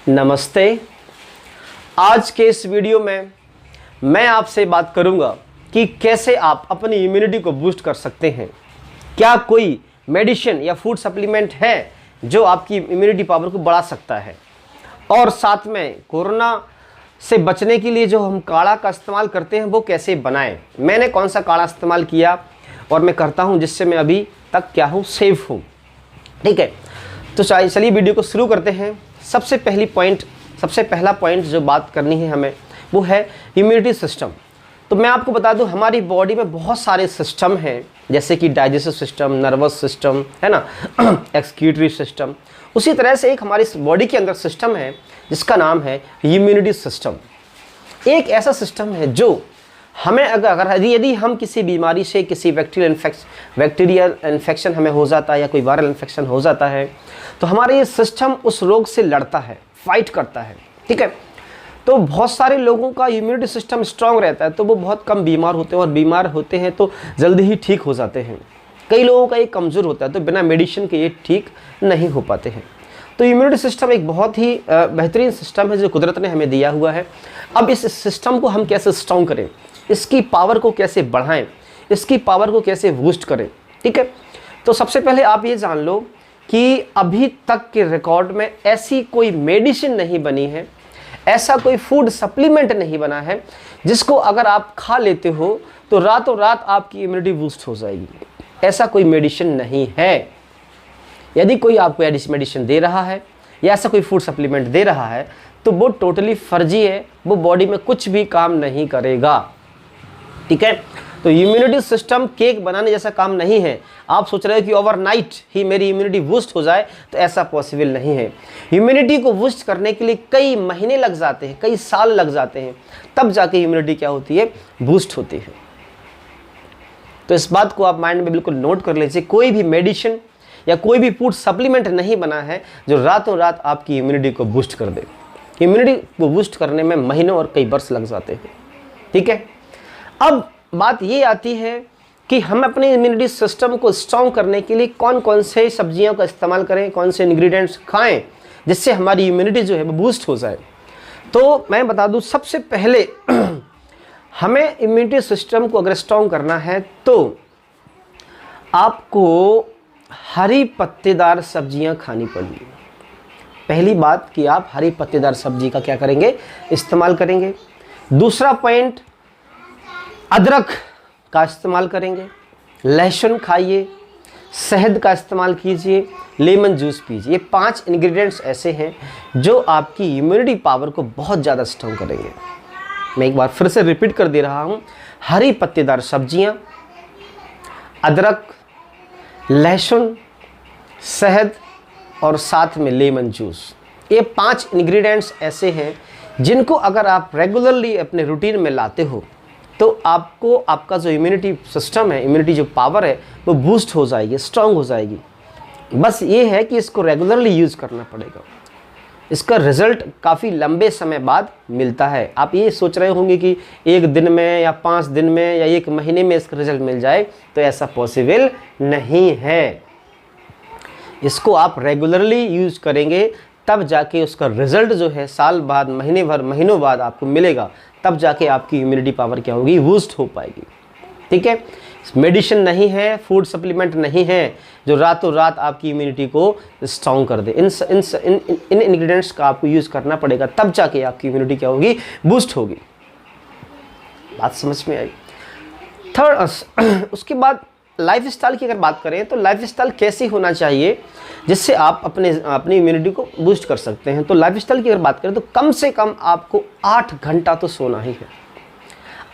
नमस्ते। आज के इस वीडियो में मैं आपसे बात करूंगा कि कैसे आप अपनी इम्यूनिटी को बूस्ट कर सकते हैं। क्या कोई मेडिसिन या फूड सप्लीमेंट है जो आपकी इम्यूनिटी पावर को बढ़ा सकता है, और साथ में कोरोना से बचने के लिए जो हम काढ़ा का इस्तेमाल करते हैं वो कैसे बनाएं। मैंने कौन सा काढ़ा इस्तेमाल किया और मैं करता हूं जिससे मैं अभी तक क्या हूं, सेफ हूं। ठीक है, तो चलिए वीडियो को शुरू करते हैं। सबसे पहला पॉइंट जो बात करनी है हमें वो है इम्यूनिटी सिस्टम। तो मैं आपको बता दूं, हमारी बॉडी में बहुत सारे सिस्टम हैं, जैसे कि डाइजेस्टिव सिस्टम, नर्वस सिस्टम है ना, एक्सक्रीटरी सिस्टम। उसी तरह से एक हमारी बॉडी के अंदर सिस्टम है जिसका नाम है इम्यूनिटी सिस्टम। एक ऐसा सिस्टम है जो हमें अगर यदि हम किसी बीमारी से, किसी बैक्टीरियल इन्फेक्शन हमें हो जाता है या कोई वायरल इन्फेक्शन हो जाता है, तो हमारा ये सिस्टम उस रोग से लड़ता है, फाइट करता है। ठीक है, तो बहुत सारे लोगों का इम्यूनिटी सिस्टम स्ट्रांग रहता है तो वो बहुत कम बीमार होते हैं, और बीमार होते हैं तो जल्दी ही ठीक हो जाते हैं। कई लोगों का ये कमज़ोर होता है तो बिना मेडिसिन के ये ठीक नहीं हो पाते हैं। तो इम्यूनिटी सिस्टम एक बहुत ही बेहतरीन सिस्टम है जो कुदरत ने हमें दिया हुआ है। अब इस सिस्टम को हम कैसे स्ट्रांग करें, इसकी पावर को कैसे बढ़ाएं, इसकी पावर को कैसे बूस्ट करें। ठीक है, तो सबसे पहले आप ये जान लो कि अभी तक के रिकॉर्ड में ऐसी कोई मेडिसिन नहीं बनी है, ऐसा कोई फूड सप्लीमेंट नहीं बना है जिसको अगर आप खा लेते हो तो रातों रात आपकी इम्यूनिटी बूस्ट हो जाएगी। ऐसा कोई मेडिसिन नहीं है। यदि कोई आपको ऐसी मेडिसिन दे रहा है या ऐसा कोई फूड सप्लीमेंट दे रहा है तो वो टोटली फर्जी है, वो बॉडी में कुछ भी काम नहीं करेगा। ठीक है, तो इम्यूनिटी सिस्टम केक बनाने जैसा काम नहीं है। आप सोच रहे हो कि ओवरनाइट ही मेरी इम्यूनिटी बूस्ट हो जाए, तो ऐसा पॉसिबल नहीं है। इम्यूनिटी को बूस्ट करने के लिए कई महीने लग जाते हैं, कई साल लग जाते हैं, तब जाके इम्यूनिटी क्या होती है, बूस्ट होती है। तो इस बात को आप माइंड में बिल्कुल नोट कर लीजिए। कोई भी मेडिसिन या कोई भी फूड सप्लीमेंट नहीं बना है जो रातों रात आपकी इम्यूनिटी को बूस्ट कर दे। इम्यूनिटी को बूस्ट करने में महीनों और कई वर्ष लग जाते हैं। ठीक है, अब बात ये आती है कि हम अपने इम्यूनिटी सिस्टम को स्ट्रॉन्ग करने के लिए कौन कौन से सब्जियों का इस्तेमाल करें, कौन से इंग्रेडिएंट्स खाएं जिससे हमारी इम्यूनिटी जो है वो बूस्ट हो जाए। तो मैं बता दूं, सबसे पहले हमें इम्यूनिटी सिस्टम को अगर स्ट्रॉन्ग करना है तो आपको हरी पत्तेदार सब्जियां खानी पड़ेगी। पहली बात कि आप हरी पत्तेदार सब्जी का क्या करेंगे, इस्तेमाल करेंगे। दूसरा पॉइंट, अदरक का इस्तेमाल करेंगे, लहसुन खाइए, शहद का इस्तेमाल कीजिए, लेमन जूस पीजिए। ये 5 इंग्रेडिएंट्स ऐसे हैं जो आपकी इम्यूनिटी पावर को बहुत ज़्यादा स्ट्रॉन्ग करेंगे। मैं एक बार फिर से रिपीट कर दे रहा हूँ, हरी पत्तेदार सब्जियाँ, अदरक, लहसुन, शहद और साथ में लेमन जूस। ये 5 इंग्रेडिएंट्स ऐसे हैं जिनको अगर आप रेगुलरली अपने रूटीन में लाते हो तो आपको आपका जो इम्यूनिटी सिस्टम है, इम्यूनिटी जो पावर है वो बूस्ट हो जाएगी, स्ट्रांग हो जाएगी। बस ये है कि इसको रेगुलरली यूज़ करना पड़ेगा। इसका रिज़ल्ट काफ़ी लंबे समय बाद मिलता है। आप ये सोच रहे होंगे कि 1 दिन में या 5 दिन में या 1 महीने में इसका रिज़ल्ट मिल जाए, तो ऐसा पॉसिबल नहीं है। इसको आप रेगुलरली यूज़ करेंगे तब जाके उसका रिज़ल्ट जो है साल बाद, महीनों बाद आपको मिलेगा, तब जाके आपकी इम्यूनिटी पावर क्या होगी, बूस्ट हो पाएगी। ठीक है, मेडिसिन नहीं है, फूड सप्लीमेंट नहीं है जो रातों रात आपकी इम्यूनिटी को स्ट्रॉन्ग कर दे। इन इंग्रेडिएंट्स का आपको यूज़ करना पड़ेगा, तब जाके आपकी इम्यूनिटी क्या होगी, बूस्ट होगी। बात समझ में आई। थर्ड, उसके बाद लाइफस्टाइल की अगर बात करें तो लाइफस्टाइल कैसी होना चाहिए जिससे आप अपनी इम्यूनिटी को बूस्ट कर सकते हैं। तो लाइफस्टाइल की अगर बात करें तो कम से कम आपको 8 घंटा तो सोना ही है।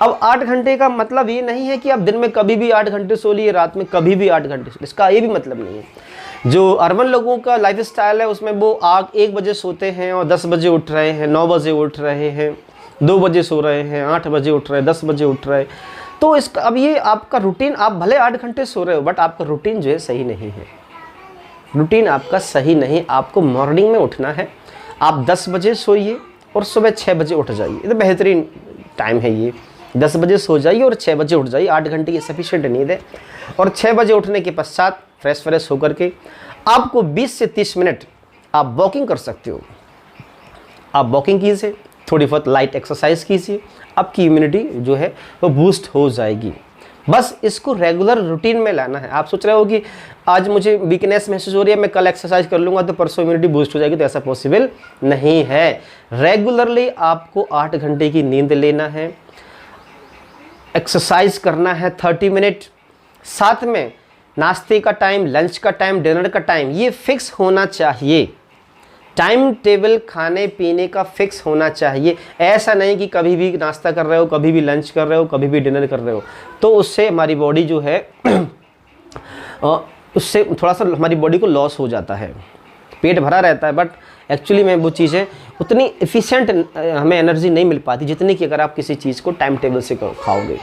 अब 8 घंटे का मतलब ये नहीं है कि आप दिन में कभी भी 8 घंटे सो लिए, रात में कभी भी 8 घंटे सो लिए, इसका ये भी मतलब नहीं है। जो अर्बन लोगों का लाइफस्टाइल है उसमें वो 1 बजे सोते हैं और 10 बजे उठ रहे हैं, 9 बजे उठ रहे हैं, 2 बजे सो रहे हैं, 8 बजे उठ रहे हैं, 10 बजे उठ रहे हैं। तो इसका अब ये आपका रूटीन, आप भले 8 घंटे सो रहे हो बट आपका रूटीन जो है सही नहीं है। रूटीन आपका सही नहीं। आपको मॉर्निंग में उठना है। आप 10 बजे सोइए और सुबह 6 बजे उठ जाइए, ये तो बेहतरीन टाइम है। ये 10 बजे सो जाइए और 6 बजे उठ जाइए। 8 घंटे की सफिशिएंट नींद है। और 6 बजे उठने के पश्चात फ्रेश होकर के आपको 20 से 30 मिनट आप वॉकिंग कर सकते हो। आप वॉकिंग कीजिए, थोड़ी बहुत लाइट एक्सरसाइज कीजिए, आपकी इम्यूनिटी जो है वो बूस्ट हो जाएगी। बस इसको रेगुलर रूटीन में लाना है। आप सोच रहे हो कि आज मुझे वीकनेस महसूस हो रही है, मैं कल एक्सरसाइज कर लूँगा तो परसों इम्यूनिटी बूस्ट हो जाएगी, तो ऐसा पॉसिबल नहीं है। रेगुलरली आपको 8 घंटे की नींद लेना है, एक्सरसाइज करना है 30 मिनट, साथ में नाश्ते का टाइम, लंच का टाइम, डिनर का टाइम ये फिक्स होना चाहिए। टाइम टेबल खाने पीने का फिक्स होना चाहिए। ऐसा नहीं कि कभी भी नाश्ता कर रहे हो, कभी भी लंच कर रहे हो, कभी भी डिनर कर रहे हो, तो उससे हमारी बॉडी जो है उससे थोड़ा सा हमारी बॉडी को लॉस हो जाता है। पेट भरा रहता है बट एक्चुअली में वो चीज़ें उतनी एफिशिएंट हमें एनर्जी नहीं मिल पाती जितनी कि अगर आप किसी चीज़ को टाइम टेबल से खाओगे।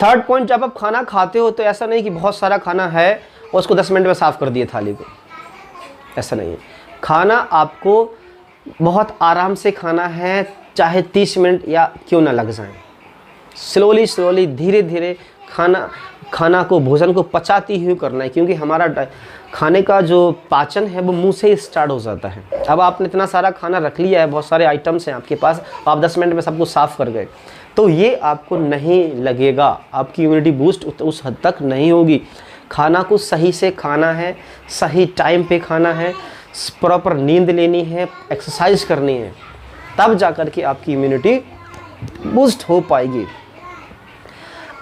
थर्ड पॉइंट, जब आप खाना खाते हो तो ऐसा नहीं कि बहुत सारा खाना है और उसको 10 मिनट में साफ़ कर दिए थाली को, ऐसा नहीं है। खाना आपको बहुत आराम से खाना है, चाहे 30 मिनट या क्यों ना लग जाए। स्लोली धीरे धीरे खाना को, भोजन को पचाती हुई करना है, क्योंकि हमारा खाने का जो पाचन है वो मुंह से ही स्टार्ट हो जाता है। अब आपने इतना सारा खाना रख लिया है, बहुत सारे आइटम्स हैं आपके पास, आप 10 मिनट में सबको साफ़ कर गए तो ये आपको नहीं लगेगा, आपकी इम्यूनिटी बूस्ट उस हद तक नहीं होगी। खाना को सही से खाना है, सही टाइम पे खाना है, प्रॉपर नींद लेनी है, एक्सरसाइज करनी है, तब जाकर के आपकी इम्यूनिटी बूस्ट हो पाएगी।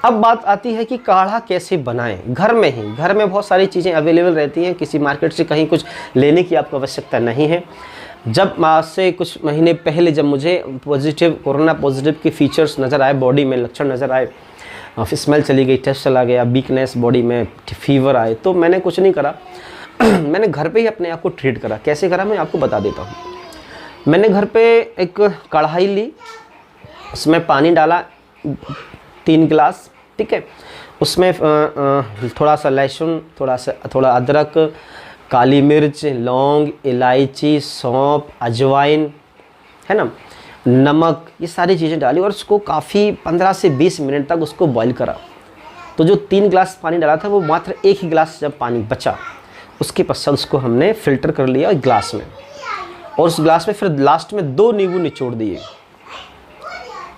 अब बात आती है कि काढ़ा कैसे बनाएं घर में ही। घर में बहुत सारी चीज़ें अवेलेबल रहती हैं, किसी मार्केट से कहीं कुछ लेने की आपको आवश्यकता नहीं है। जब आज से कुछ महीने पहले जब मुझे कोरोना पॉजिटिव के फीचर्स नज़र आए, बॉडी में लक्षण नज़र आए, स्मेल चली गई, टेस्ट चला गया, वीकनेस बॉडी में, फीवर आए, तो मैंने कुछ नहीं करा मैंने घर पे ही अपने आप को ट्रीट करा। कैसे करा मैं आपको बता देता हूँ। मैंने घर पे एक कढ़ाई ली, उसमें पानी डाला 3 गिलास, ठीक है। उसमें थोड़ा सा लहसुन, थोड़ा अदरक, काली मिर्च, लौंग, इलायची, सौंफ, अजवाइन, है ना, नमक, ये सारी चीज़ें डाली और उसको काफ़ी 15 से 20 मिनट तक उसको बॉईल करा। तो जो 3 गिलास पानी डाला था वो मात्र 1 ही गिलास जब पानी बचा, उसके पश्चात उसको हमने फ़िल्टर कर लिया गिलास में, और उस गिलास में फिर लास्ट में 2 नींबू निचोड़ दिए,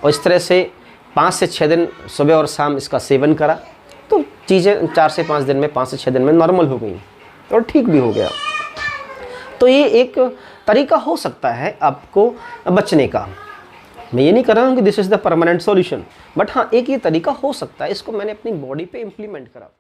और इस तरह से 5 से 6 दिन सुबह और शाम इसका सेवन करा। तो चीज़ें 4 से 5 दिन में, 5 से 6 दिन में नॉर्मल हो गई और ठीक भी हो गया। तो ये एक तरीका हो सकता है आपको बचने का। मैं ये नहीं कर रहा हूँ कि this is the permanent solution, but हाँ, एक ये तरीका हो सकता है। इसको मैंने अपनी बॉडी पे इम्प्लीमेंट करा।